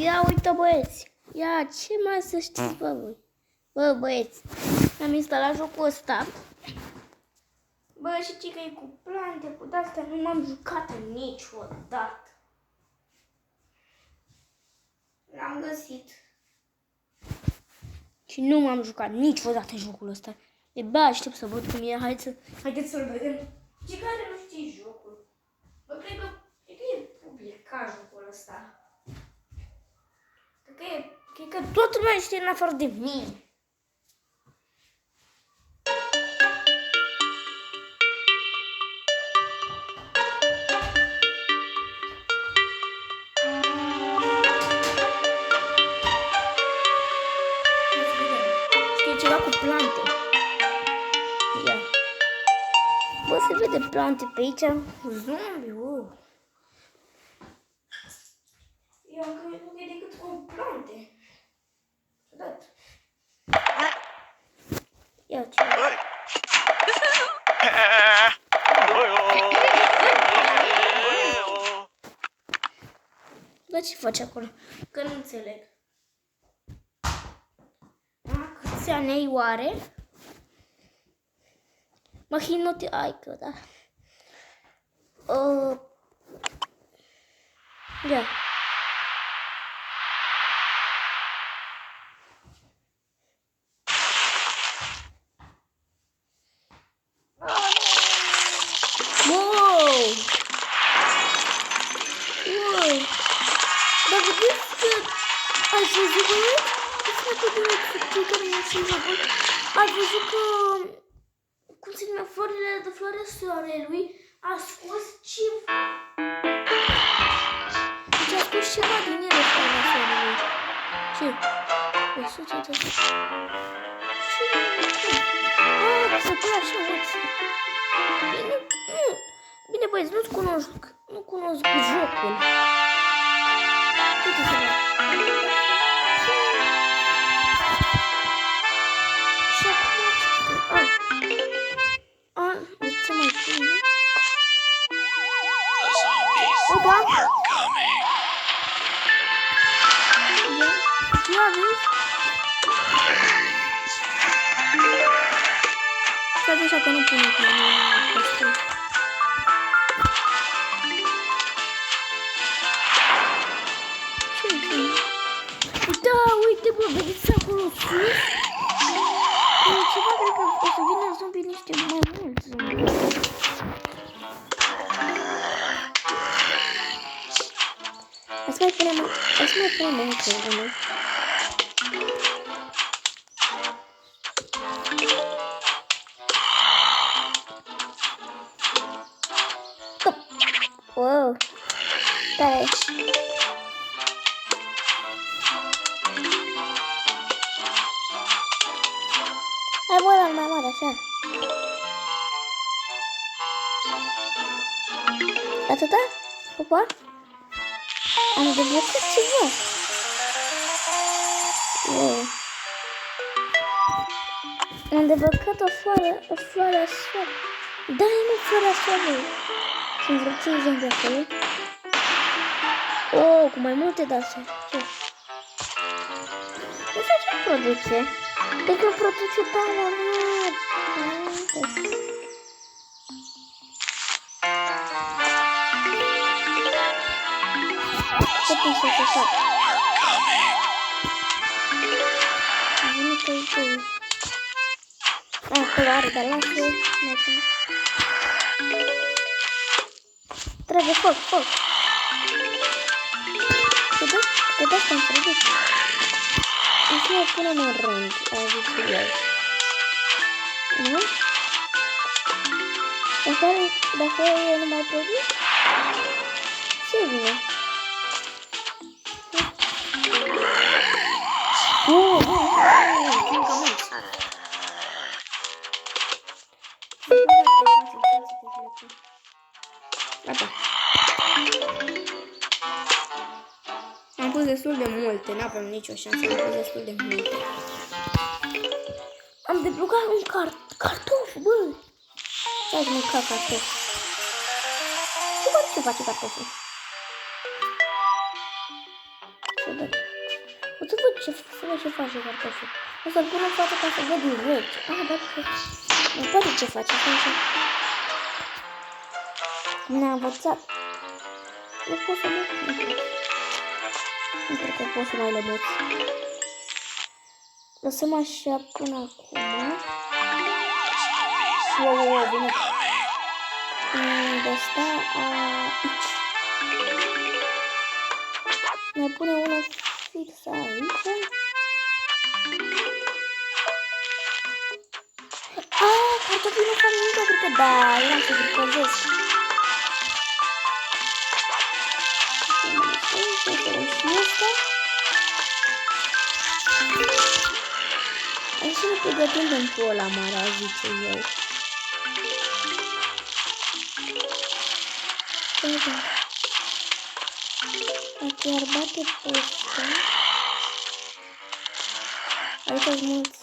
Ia uite băieți. Ia ce mai să știți bă voi. Bă băieți. Am instalat jocul ăsta. Bă știți că e cu plante, cu de-astea nu m-am jucat niciodată. L-am găsit. Și nu m-am jucat niciodată jocul ăsta. De-abia aștept să văd cum e. Haideți să-l vedem. Ce care nu știi jocul? Bă, cred că e publicat jocul ăsta. Cred că toată lumea știe în afară de mine. Știi ceva cu plante. Ia. Bă, se vede plante pe aici. Zombie, wow. Eu am crezut că e decât cu plante. Dat. Ia ce. Dar ce faci acolo? Că nu înțeleg. Câți ani ai oare? Mahinote, ai că da. Ia. Ați văzut, băieți? Ați văzut că, cum se numea, florile de floarea soarelui a scos ceva. Deci a scos ceva din ele floarea soarelui. Ce? Se pune așa, uite. Bine, băieți, nu cunosc jocul. Uite să văd. Și acum ce mai pune? Opa! Ia vezi? Stați așa că nu pune cu mine. Da, uite bă, vedeți acolo sus? Ceva, cred că o să vină zombie niște mai mulți zombie. Hai să mai punem încă unul. Wow, tare. Hai bă, la mai mare, așa. Atâta? Opa? Am deblocat ceva. Wow. Am deblocat o floare așa. Da, e nu floarea așa. Sunt vreo 5 zombie acolo. Oh, cu mai multe de-astea. Ce? Nu știu ce produce. Cred că produce tana, nu. Ce pișe să fac? Am venit pe aici. Acolo are, dar lasă. Trebuie foc. Te dă să-mi produce. Și o punem în rând, a zis el. Nu? Dacă eu nu mai produc, ce vine? Încă mulți. Gata. Am pus destul de multe, n-avem nicio șansă, am pus destul de multe. Am deblocat un cartof, bă! Ce-ați mâncat cartof? Ce face cartoful? să văd. O să văd ce face cartoful. O să-l pun în față ca să văd direct. Ah, da, nu poate ce face. Ne-a învățat. Nu pot să mă... Nu cred că pot să mai le mut. Lăsăm așa până acum. Și o venit. De asta aici. Mai pune unul fix aici. Cartofii nu fac nimic, cred că da, era să gripăzesc. Hai să ne pregătim pentru ăla mare, zice eu. Dacă iar bate pe ăsta. Aici-s mulți.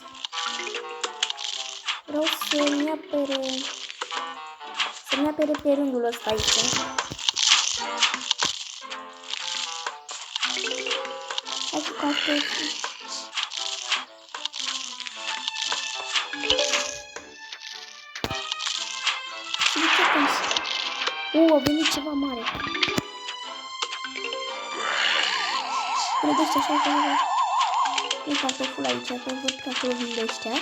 Vreau să-mi apere pe rândul ăsta aici. Hai cu cartofii. A venit ceva mare. Gândește așa că e cartoful aici, că văd că acolo vin de ăștia.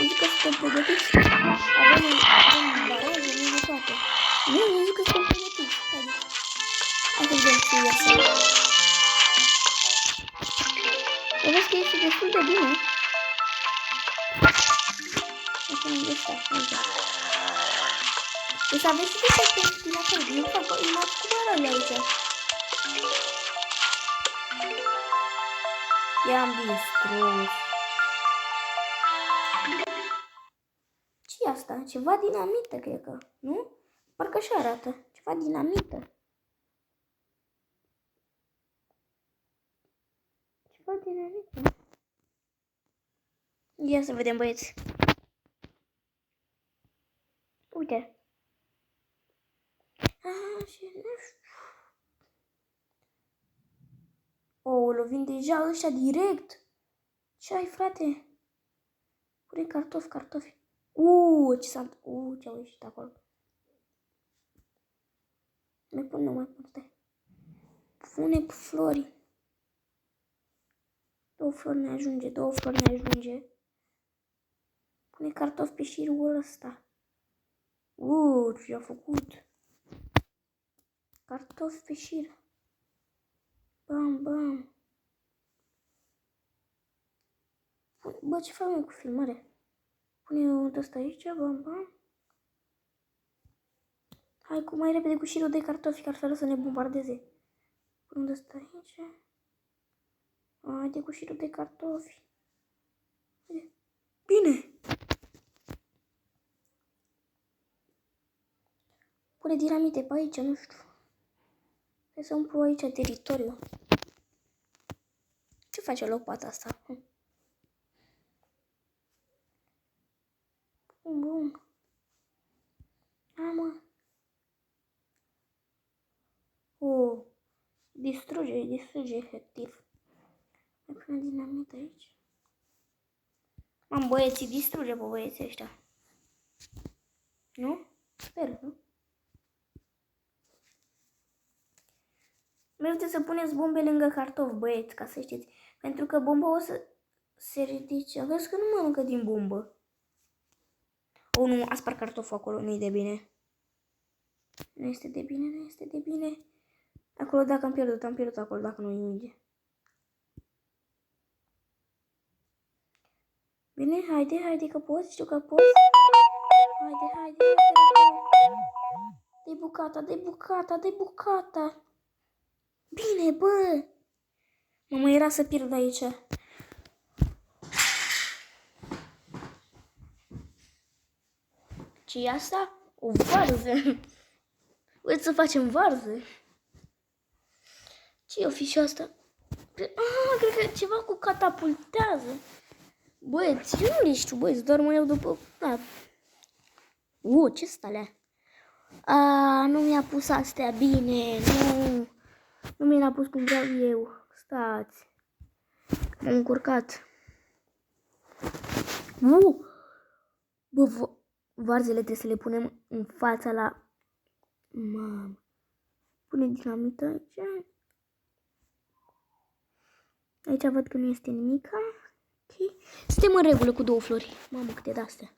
Zic că suntem pregătiți. Avem baraje, nu de toate. Nu, zic că suntem pregătiți. Hai să vedem ce iasă. Vezi că este destul de bine. Acum e ăsta, aici. Deci aveți și de din acolo, nu fac, nu fac cu barăle aici. I-am distrus. Ce-i asta? Ceva dinamită, cred că, nu? Parcă așa arată. Ceva dinamită. Ceva dinamită. Ia să vedem, băieți. Uite. Și nu știu. O lovim deja ăștia direct. Ce ai, frate? Pune cartofi. Ce s-a... ce-au ieșit acolo. Nu mai pun, stai. Pune flori. Două flori ne ajunge. Pune cartofi pe șirul ăsta. Ce-a făcut? Cartofi pe șir. Bam. Bă, ce fac cu filmare? Pune unul ăsta aici, bam. Hai cu mai repede cu șirul de cartofi, că altfel o să ne bombardeze. Pune unul ăsta aici. Haide cu șirul de cartofi. Bine! Pune dinamite pe aici, nu știu. Hai să umplu aici teritoriul. Ce face lopata asta? Bun. Mă. Distruge efectiv. Mai pune dinamit aici. Băieții, distruge pe băieții ăștia. Nu? Sper, nu? Mergeți să puneți bombe lângă cartofi, băieți, ca să știți. Pentru că bomba o să se ridice. Vezi că nu mănâncă din bombă. Nu, a spart cartoful acolo, nu-i de bine. Nu este de bine. Acolo dacă am pierdut acolo, dacă nu-i minge. Bine, haide că poți, știu că poți. Haide. De bucata. Bine, bă. Mă era să pierd aici. Ce-i asta? O varză. Vreți să facem varză? Ce-i-o fi și asta? Cred că ceva cu catapultează. Băieți, eu nu le știu, băieți, doar mă iau după... Da. Ce-s alea? Nu mi-a pus astea bine, nu. Nu mi l-a pus cum vreau eu. Stați. M-am încurcat. Nu! Bă, varzele trebuie să le punem în fața la... Mamă. Pune dinamită aici. Aici văd că nu este nimica. Ok. Suntem în regulă cu 2 flori. Mamă, câte de-astea.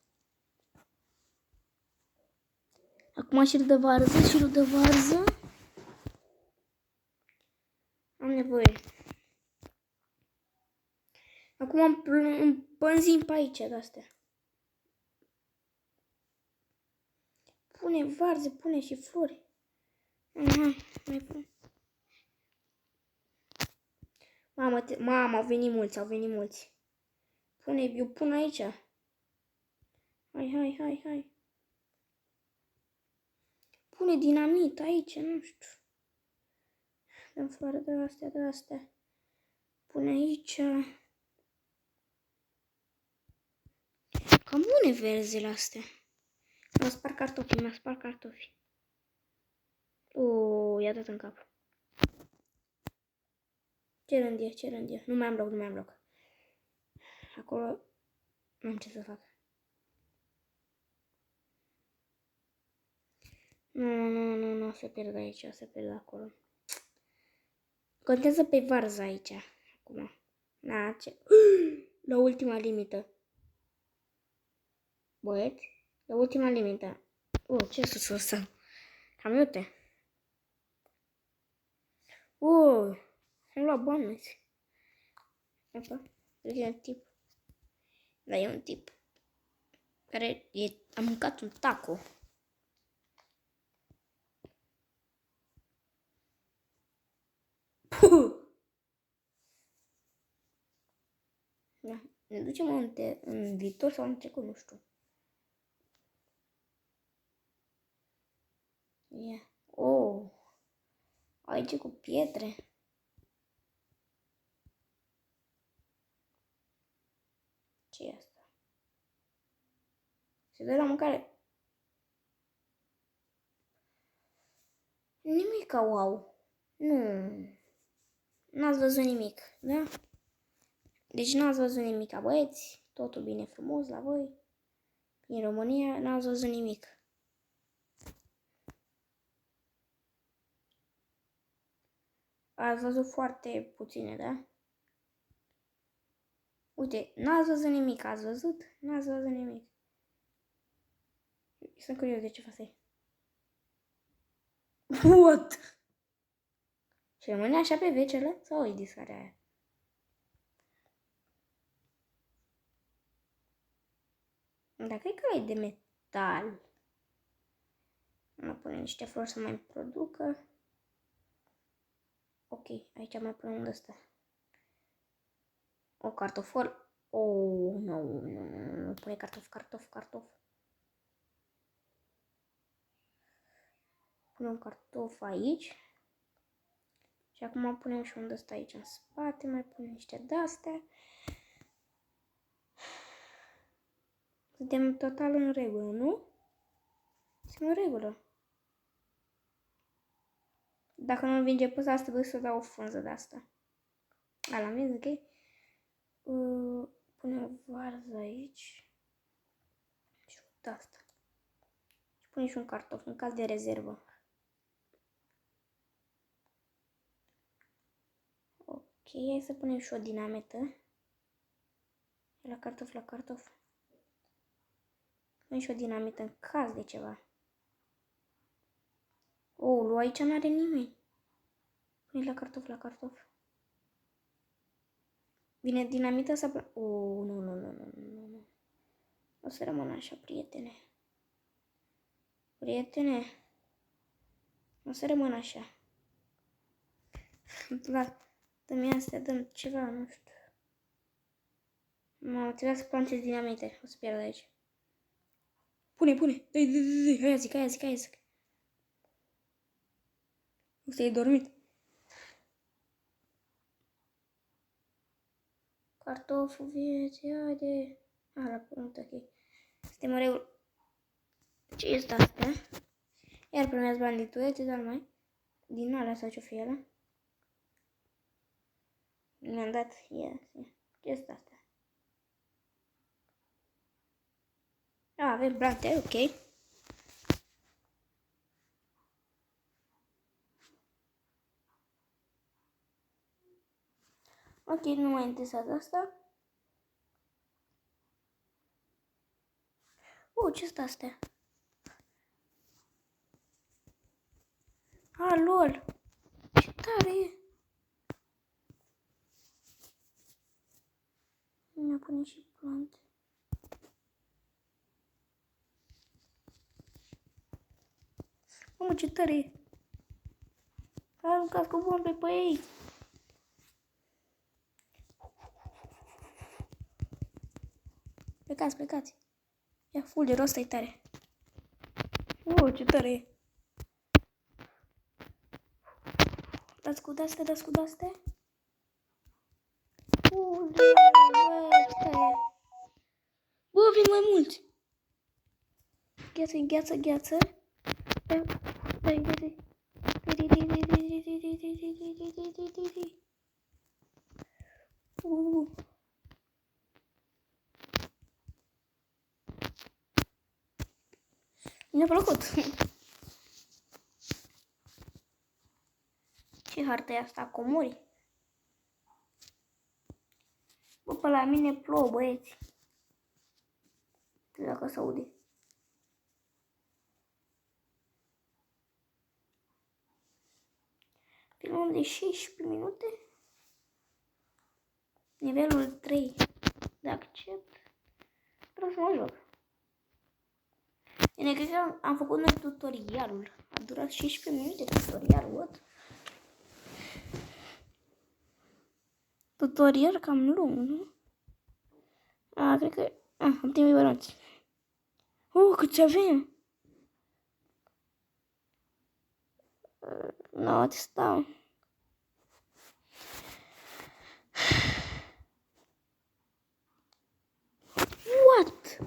Acum șirul de varză, șirul de varză. Am nevoie. Acum împânzim pe aici de-astea. Pune varză, pune și flori. Hai, mai pun. Mamă, au venit mulți. Eu pun aici. Hai. Pune dinamit aici, nu știu. Dăm floare de astea. Pune aici. Cam bune verzele astea. Mi-a spart cartofii. I-a dat în cap. Ce rând e. Nu mai am loc. Acolo nu am ce să fac. Nu, o să pierd aici, o să pierd acolo. Contează pe varză aici, acum. La ultima limită. Băieți, la ultima limită. Ce sus ăsta? Cam iute. Am luat bani. Opa, e un tip. Da, e un tip. Care a mâncat un taco. Da. Ne ducem în viitor sau în trecut, nu știu. Aici cu pietre. Ce e asta? Se dă la mâncare. Nimica, wow. Nu. N-ați văzut nimic, da? Deci n-ați văzut nimic, băieți. Totul bine frumos la voi. În România n-ați văzut nimic. Ați văzut foarte puține, da? Uite, n-ați văzut nimic, ați văzut? N-ați văzut nimic. Sunt curios de ce faci. What? Și rămâne așa pe vecele? Sau e discarea aia? Dacă e că e de metal. Mai punem niște flori să mai producă. Ok, aici mai punem de ăsta. O cartofol. Nu pune cartof. Punem un cartof aici. Și acum punem și un de ăsta aici în spate. Mai punem niște de-astea. Suntem total în regulă, nu? Suntem în regulă. Dacă nu învinge pe asta, trebuie să dau o frunză de asta. La miez, ok? Punem varză aici. Și de asta. Și punem și un cartof, în caz de rezervă. Ok, hai să punem și o dinamită. La cartof. Punem și o dinamită în caz de ceva. Aici n-are nimeni. Pune la cartof. Vine dinamită să... Nu. O să rămân așa, prietene. O să rămân așa. Dă-mi astea, dăm ceva, nu știu. Trebuie să plantez dinamite. O să pierd aici. Pune. Dă-i. Aia zic. O să-i dormit. Cartoful vieții, haide. La punct, ok. Suntem în regulă. Ce este asta? Iar primează banditulețe, dar mai din alea sau ce-o fi ele. Mi-am dat, ce este asta? Avem plante, ok. Ok, nu m-a interesat asta. Ce sunt astea? Lol! Ce tare e! Mi-a pune și plante. Mamă, ce tare e! Aruncați cu bombe pe ei! Plecați, plecați! Ia fulgerul ăsta e tare! Ce tare e! Dați cu de-astea, dați cu de-astea! Ce tare! Bă, vin mai mulți! Gheață, gheață, gheață! Mi-a plăcut. Ce hartă e asta? Comori? Bă, pe la mine plouă, băieți. Dacă se aude. Filmăm de 16 minute. Nivelul 3 de accept. Vreau să mă joc. Bine, cred că am făcut noi tutorialul. A durat 16 minute tutorialul, what? Tutorial cam lung, nu? Cred că... am timp bănuți. Câți avem? Nu, te stau. What?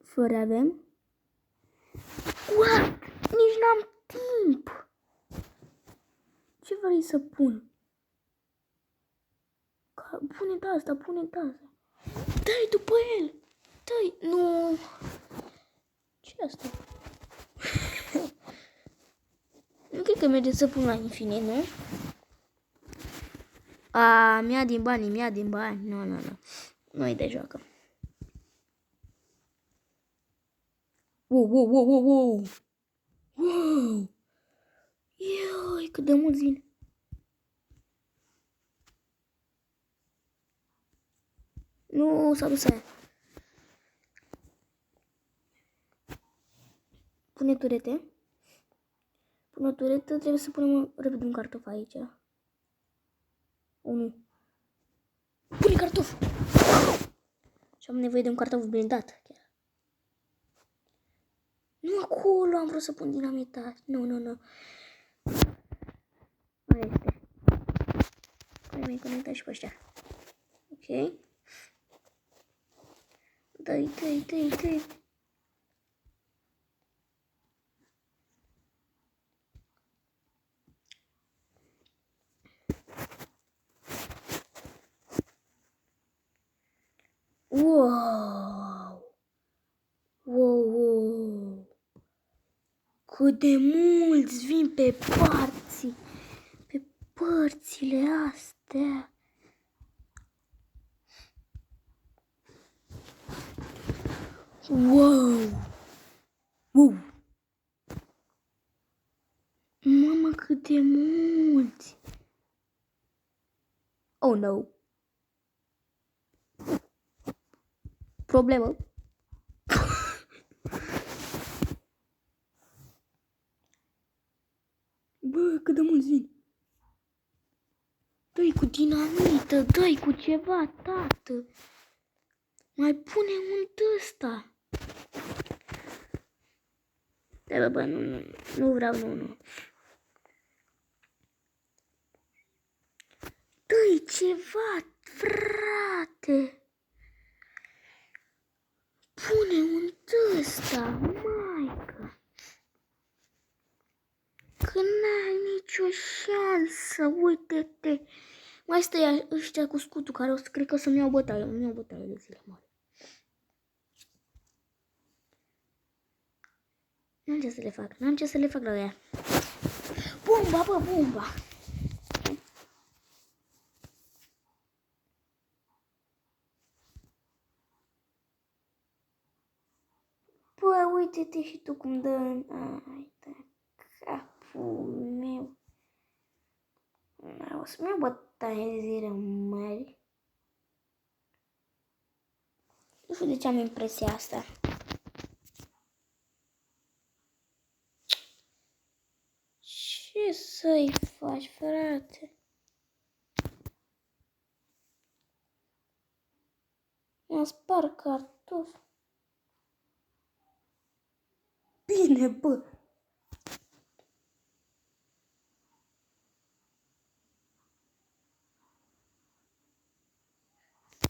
Fără avem? What? Nici n-am timp. Ce vrei să pun? Pune de asta, pune de asta. Dai după el. Dai, nu. Ce-i asta? Nu cred că merge să pun la infinit, nu? Mi-a din bani, mi-a din bani. Nu. Nu-i de joacă. Wow. Ioi, cât de mulți vin. Nu, s-a dus aia. Pune turete. Pune turete, trebuie să punem repede un cartof aici. Nu. Pune cartof! Și am nevoie de un cartof blindat. Chiar. Nu acolo am vrut să pun dinamita. Nu. Aia este. Mai conectat și pe ăștia. Ok. Dă-i. Wow. Cât de mulți vin pe părțile astea. Wow. Mamă, cât de mulți. Oh, no. Problemă. Bă, cât de mulți vin. Dă-i cu dinamită, dă-i cu ceva, tată. Mai pune un ăsta. Bă, nu vreau, nu. Dă-i ceva, frate. pune un ăsta, maică. Că n-ai nicio șansă, uite-te. Mai stă ăștia cu scutul care o să cred că o să-mi iau bătaie, îmi iau bătaie de zile mari. N-am ce să le fac, n-am ce să le fac la ea. Bomba, bă, bomba! Bă, uite-te și tu cum dă în... Ai, da, capul meu. O să-mi iau bătaie de zile mari. Nu știu de ce am impresia asta. Ce să-i faci, frate? Mi-a spart cartofi. Bine, bă!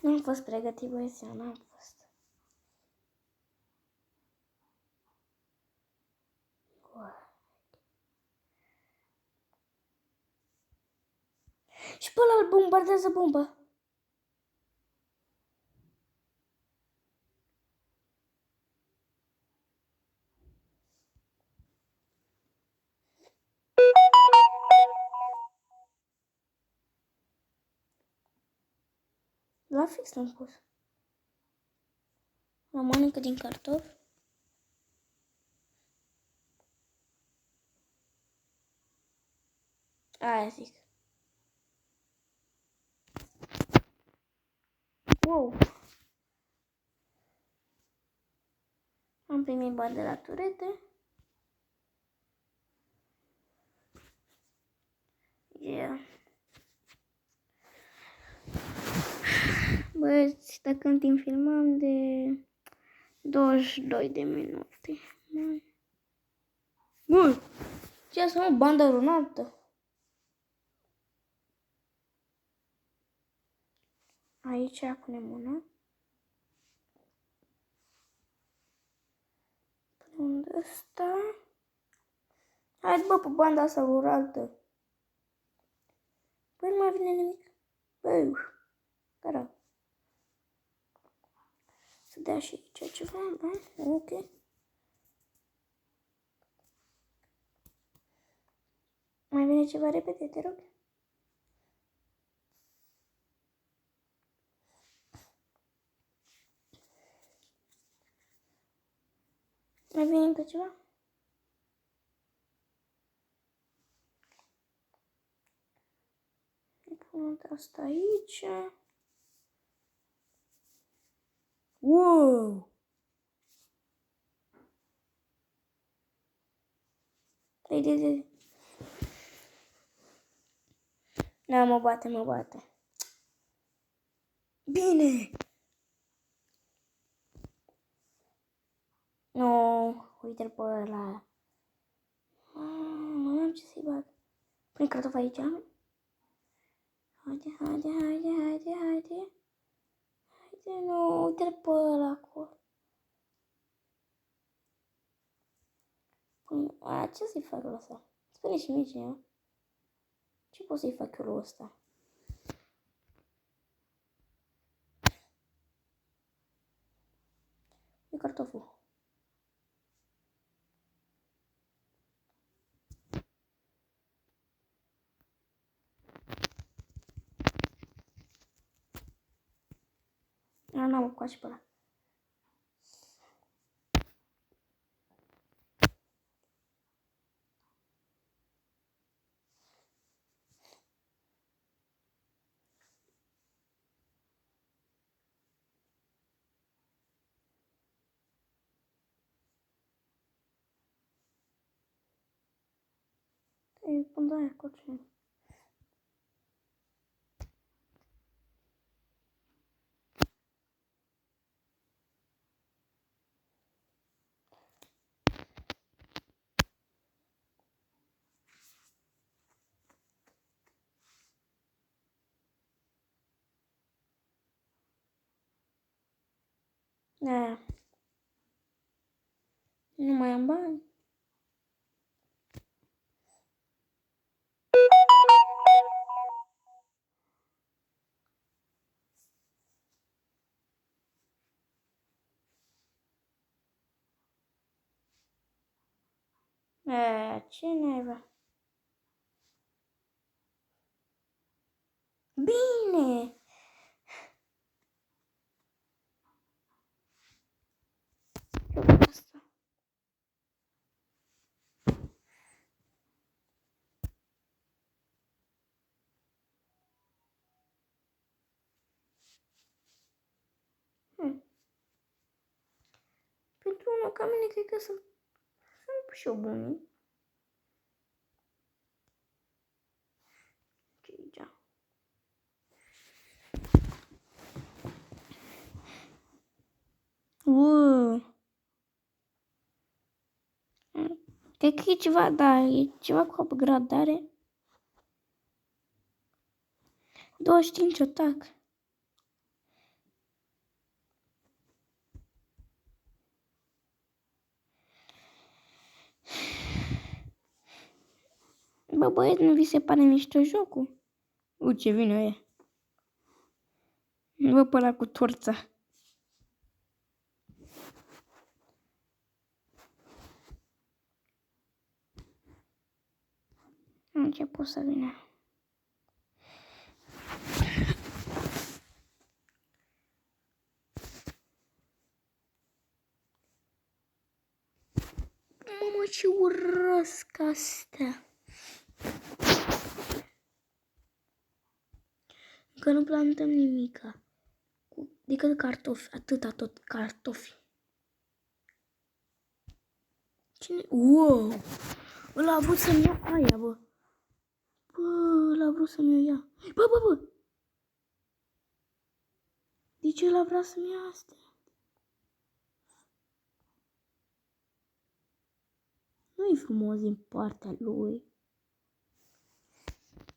N-am fost pregătit, băieți, eu n-am fost. Și pe ăla îl bombardează bomba. La fix l-am pus. La mănâncă din cartofi. Aia zic. Wow. Am primit bani de la turete. Yeah. Băieți, dacă în timp filmam de 22 de minute. Bun. Ce să mă, banda runată? Aici punem una. Punem ăsta. Hai, bă, pe banda asta ruraltă. Păi nu mai vine nimic. Băi, gara. Să dea și aici ceva, da? Ok. Mai vine ceva repede, te rog? Mai vine încă ceva? Pun asta aici. Wow! Ei. Da, mă bate. Bine! No, uite-l pe ăla. Nu am ce să-i bag. Pune cartof aici. Haide. Haide, nu, uite-l pe ăla acolo. Ce să-i fac la ăsta? Spune și mie cineva. Ce pot să-i fac eu la ăsta? E cartoful. N-am cu și pe ăla. Îi pun de aia cu cine. Aia. Nu mai am bani. Ce naiba? Bine! Ce asta? Pentru unul ca mine, cred că sunt și eu buni. Cred că e ceva, da, e ceva cu upgradare. 25 atac. Bă, băieți, nu vi se pare mișto jocul? Ce vine e. Bă, pe ăla cu torța. A început să vină. Mamă, ce urăsc astea. Că nu plantăm nimica. Decât cartofi, atâta tot cartofi. Cine? Wow! Ăla a vrut să-mi ia aia, bă. Bă, ăla a vrut să-mi ia. Bă! De ce ăla vrea să-mi ia astea? Nu-i frumos din partea lui.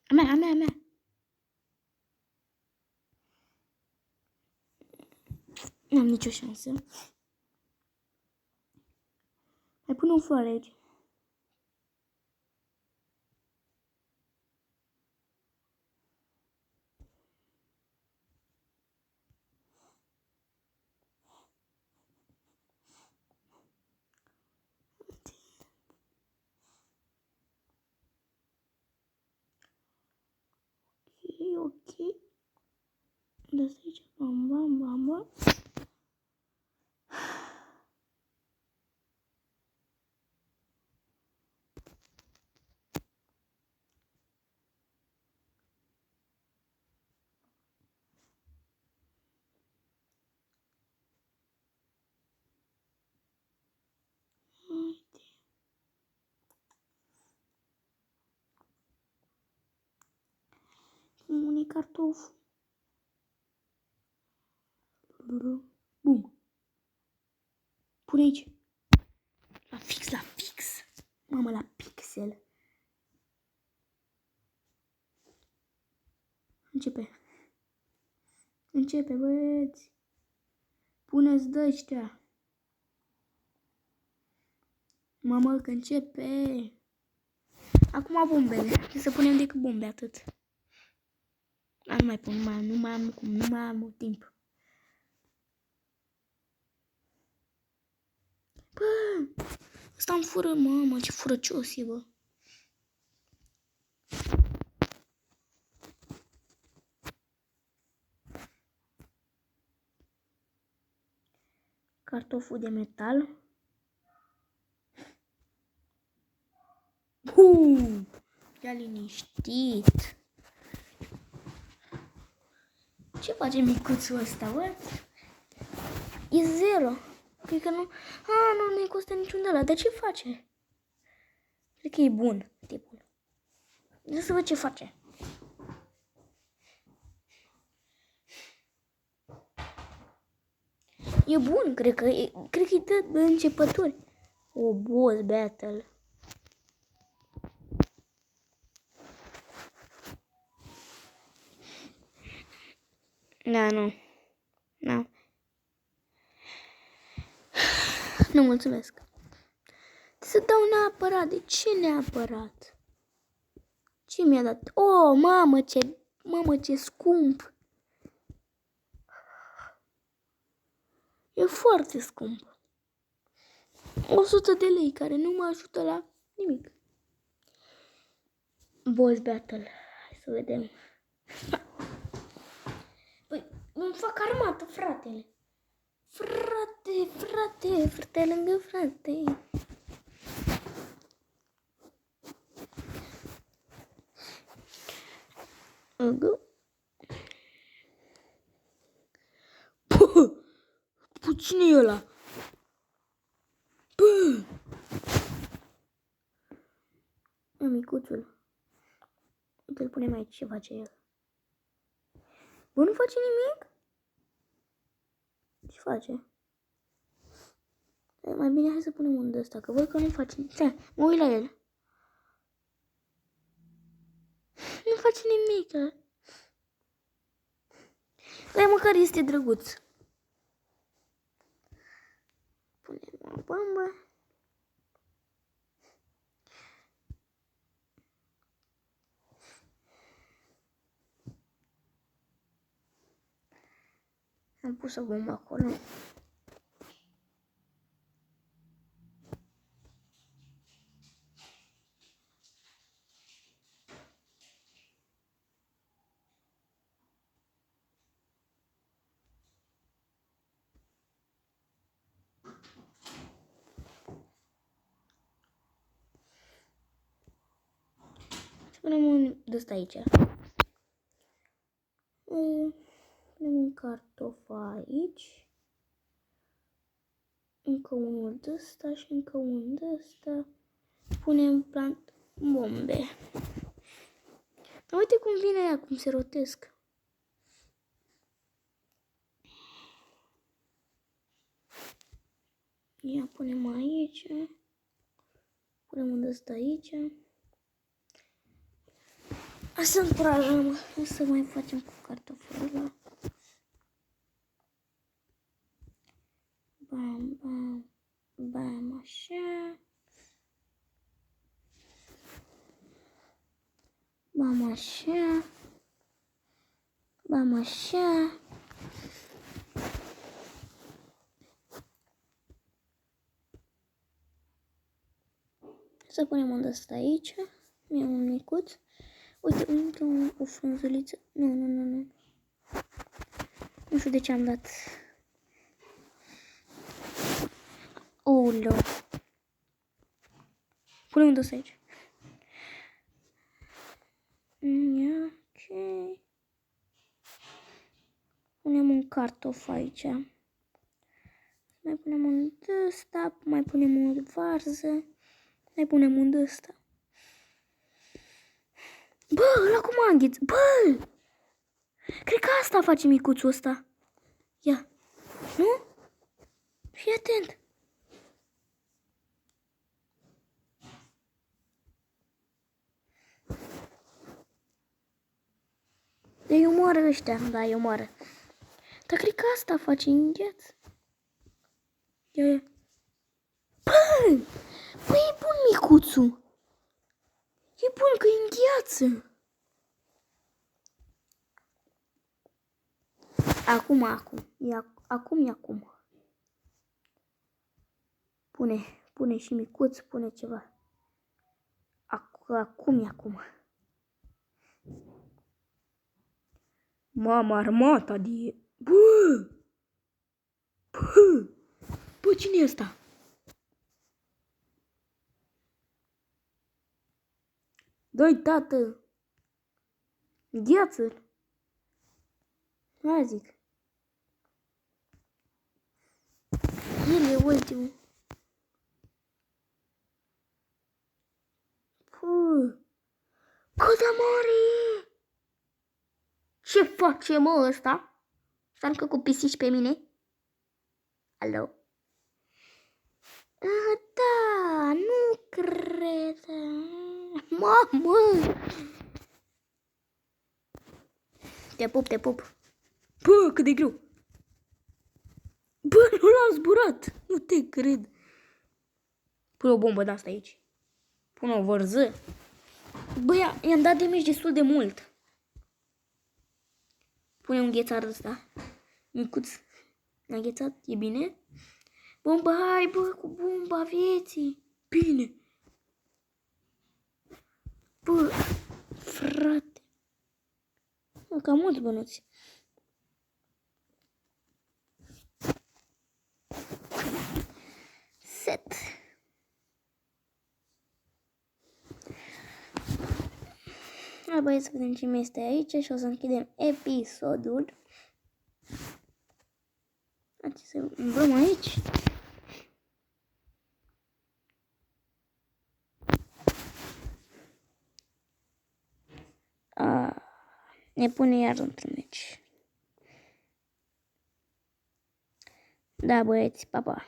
A mea. N-am nicio șansă. Mai pun un forage. Ok. Dați aici. Bam. Unii cartofi. Bum. Pune aici. La fix. Mamă, la pixel. Începe, băieți. Puneți de ăștia. Mamă, că începe. Acum bombele. Trebuie să punem decât bombe, atât. Nu mai pun, nu mai am timp. Bă, ăsta îmi fură, mamă, ce furăcios e, bă. Cartoful de metal. Ia liniștit. Ce face micuțul ăsta, bă? E 0. Cred că nu... nu-i costă niciun de ăla. Dar ce face? Cred că e bun, tipul. Vreau să văd ce face. E bun, cred că îi dă de începători. O boss battle. Da, nu. Nu, mulțumesc. să dau neapărat. De ce neapărat? Ce mi-a dat? Oh, mamă, ce scump. E foarte scump. 100 de lei care nu mă ajută la nimic. Boss Battle. Hai să vedem. Păi, îmi fac armată, fratele. Frate lângă frate. Cine e ăla? Bă! Micuțul. Uite, îl punem aici, ce face el. Bă, nu face nimic? Ce face? Mai bine hai să punem unde ăsta, că văd că nu face nimic. Stai, mă uit la el. Nu face nimic. Dar măcar este drăguț. Punem o bombă. Am pus o bombă acolo. Punem un de-ăsta aici. Punem un cartof aici. Încă unul de-ăsta și încă unul de-ăsta. Punem plant bombe. Uite cum vine ea, cum se rotesc. Ia punem aici. Punem un de-ăsta aici. Asta încurajăm. O să mai facem cu cartoful ăla. Bam, bam, bam, așa. Bam, așa. Bam, așa. Să punem unde ăsta aici. E un micuț. Uite, încă o frunzuliță. Nu. Nu știu de ce am dat. Ouleu. Punem un dos aici. Ok. Punem un cartof aici. Mai punem un ăsta. Mai punem un varză. Mai punem un ăsta. Bă, ăla cum a înghiț? Bă! Cred că asta face micuțul ăsta. Ia. Nu? Fii atent. Îi omoară ăștia. Da, îi omoară. Dar cred că asta face îngheț. Ia. Bă! Bă, e bun micuțul. E bun că îngheață. Acum. Pune și micuț, pune ceva. Acum. Mama, armata de... Bă, cine e ăsta? Dă-i, tată. Gheață-l. Hai zic. El e ultimul. Cât de mare! Ce face, mă, ăsta? S-a aruncat cu pisici pe mine? Alo? Da, nu cred. Mamă! Te pup. Bă, cât de greu. Bă, nu l-am zburat. Nu te cred. Pune o bombă de asta aici. Pune o vărză. Bă, i-am dat damage destul de mult. Pune un ghețar ăsta. Micuț. N-a ghețat? E bine? Bombă, hai, bă, cu bomba vieții. Bine. Bă, frate. Bă, cam mulți bănuți. Set. Hai, băieți, să vedem ce mai este aici și o să închidem episodul. Hai să umblăm aici. Ne pune iar într-un meci. Da, băieți, pa, pa.